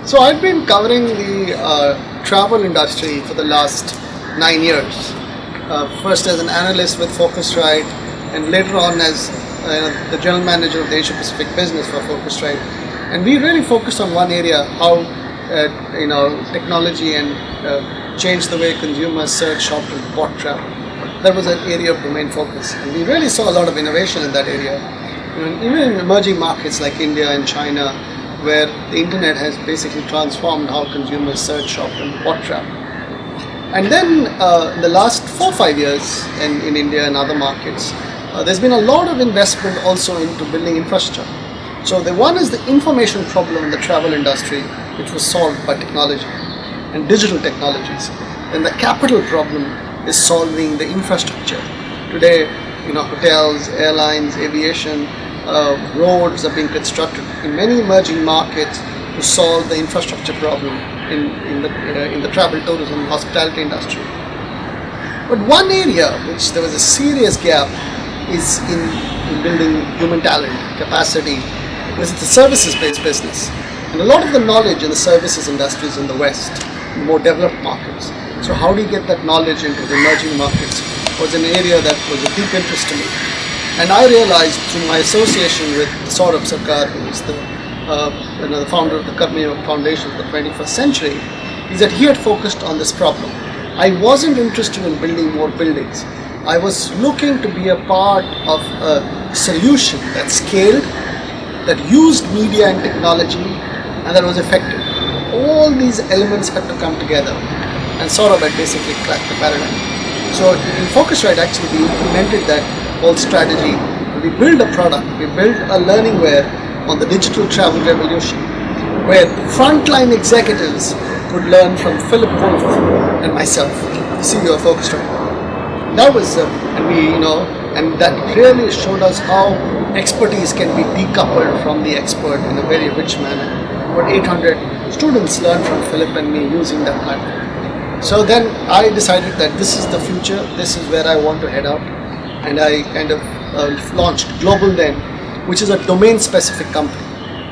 So I've been covering the travel industry for the last 9 years. First as an analyst with Focusrite, and later on as the general manager of the Asia Pacific business for Focusrite. And we really focused on one area: how technology and changed the way consumers search, shopped, and bought travel. That was an area of domain focus, and we really saw a lot of innovation in that area. Even in emerging markets like India and China, where the internet has basically transformed how consumers search, shop, and bought travel. And then in the last 4 or 5 years in India and other markets, there's been a lot of investment also into building infrastructure. So the one is the information problem in the travel industry, which was solved by technology and digital technologies. And the capital problem is solving the infrastructure. Today, hotels, airlines, aviation, roads are being constructed in many emerging markets to solve the infrastructure problem in the travel, tourism, hospitality industry. But one area which there was a serious gap is in building human talent, capacity, because it's a services-based business. And a lot of the knowledge in the services industry is in the West, in more developed markets. So how do you get that knowledge into the emerging markets was an area that was a deep interest to me. And I realized through my association with Saurabh Sarkar, who is the founder of the Karma Foundation for the 21st century, is that he had focused on this problem. I wasn't interested in building more buildings. I was looking to be a part of a solution that scaled, that used media and technology, and that was effective. All these elements had to come together, and Saurabh had basically cracked the paradigm. So in Focusrite, actually, we implemented that whole strategy. We built a product, we built a learningware on the digital travel revolution, where frontline executives could learn from Philip Wolf and myself, the CEO of Focusrite. That was, and that really showed us how expertise can be decoupled from the expert in a very rich manner. About 800 students learned from Philip and me using that platform. So then I decided that this is the future, this is where I want to head out. And I kind of launched Global Then, which is a domain-specific company,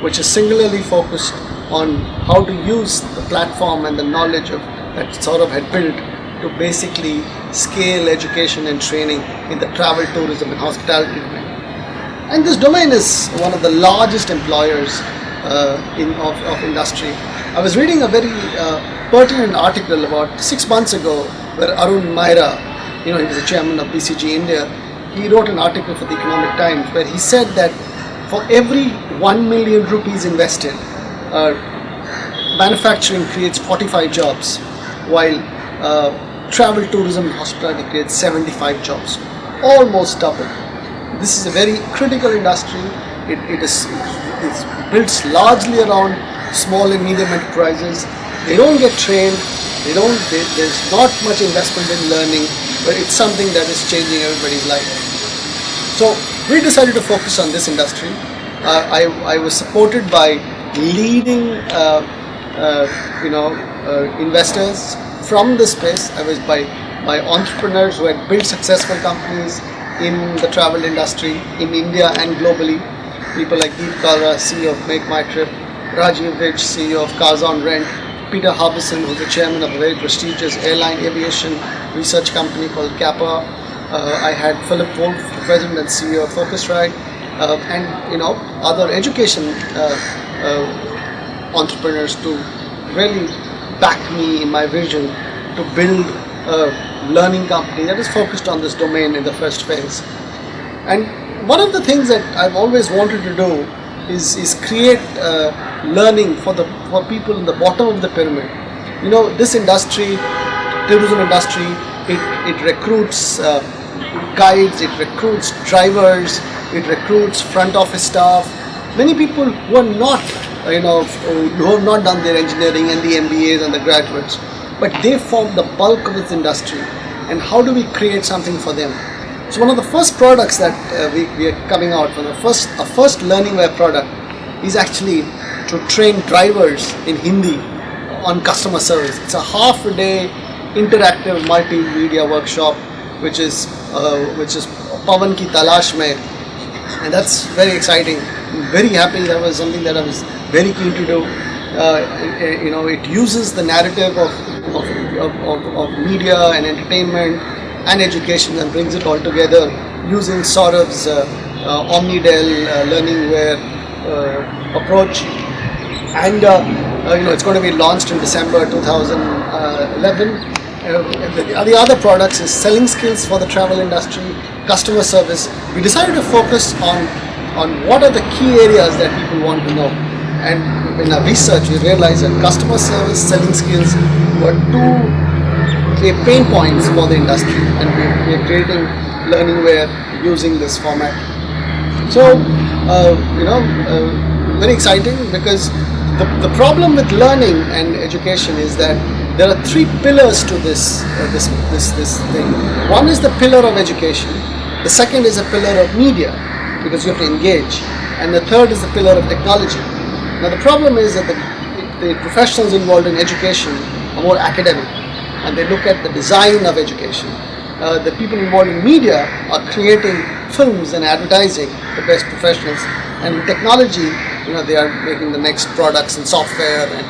which is singularly focused on how to use the platform and the knowledge that Saurabh had built to basically scale education and training in the travel, tourism, and hospitality domain. And this domain is one of the largest employers of industry. I was reading a very pertinent article about 6 months ago where Arun Maira, he was the chairman of BCG India, he wrote an article for the Economic Times where he said that for every 1 million rupees invested, manufacturing creates 45 jobs, while travel, tourism, and hospitality creates 75 jobs, almost double. This is a very critical industry. It's built largely around small and medium enterprises. They don't get trained. There's not much investment in learning, but it's something that is changing everybody's life. So we decided to focus on this industry. I was supported by leading investors from this space. I was by entrepreneurs who had built successful companies in the travel industry in India and globally. People like Deep Kalra, CEO of Make My Trip, Rajiv Vij, CEO of Cars on Rent, Peter Harbison, who's the chairman of a very prestigious airline aviation research company called Kappa. I had Philip Wolf, the president and CEO of Focusrite, and other education entrepreneurs to really back me in my vision to build a learning company that is focused on this domain in the first phase. And one of the things that I've always wanted to do is create learning for people in the bottom of the pyramid. This industry, tourism industry, it recruits guides, it recruits drivers, it recruits front office staff. Many people who are not, who have not done their engineering and the MBAs and the graduates, but they form the bulk of this industry. And how do we create something for them? So one of the first products that we are coming out from, our first learningware product is actually to train drivers in Hindi on customer service. It's a half a day interactive multimedia workshop, which is Pavan Ki Talash Mein, and that's very exciting. I'm very happy. That was something that I was very keen to do. It uses the narrative of media and entertainment and education and brings it all together using Saurav's Omnidel learningware approach. And it's going to be launched in December 2011. The other products is selling skills for the travel industry, customer service. We decided to focus on what are the key areas that people want to know. And in our research, we realized that customer service, selling skills were two pain points for the industry, and we're creating learningware using this format. So, very exciting, because the problem with learning and education is that there are three pillars to this thing. One is the pillar of education. The second is a pillar of media, because you have to engage, and the third is the pillar of technology. Now the problem is that the professionals involved in education are more academic, and they look at the design of education. The people involved in media are creating films and advertising, the best professionals, and in technology, they are making the next products and software, and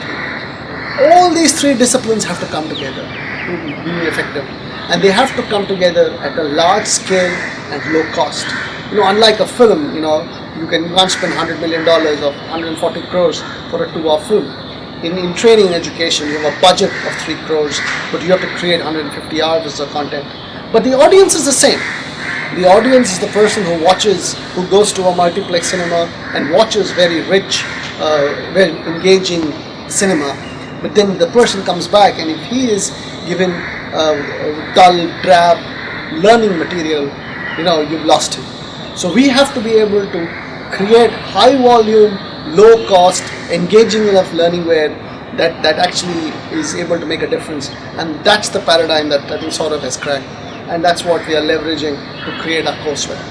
all these three disciplines have to come together to be effective, and they have to come together at a large scale and low cost. Unlike a film, you can't spend $100 million or 140 crores for a 2-hour film. In training and education, you have a budget of 3 crores, but you have to create 150 hours of content. But the audience is the same. The audience is the person who goes to a multiplex cinema and watches very rich, very engaging cinema. But then the person comes back, and if he is given dull, drab learning material, you've lost him. So we have to be able to create high volume, low cost, engaging enough learningware that actually is able to make a difference. And that's the paradigm that I think Saurav has cracked. And that's what we are leveraging to create our courseware.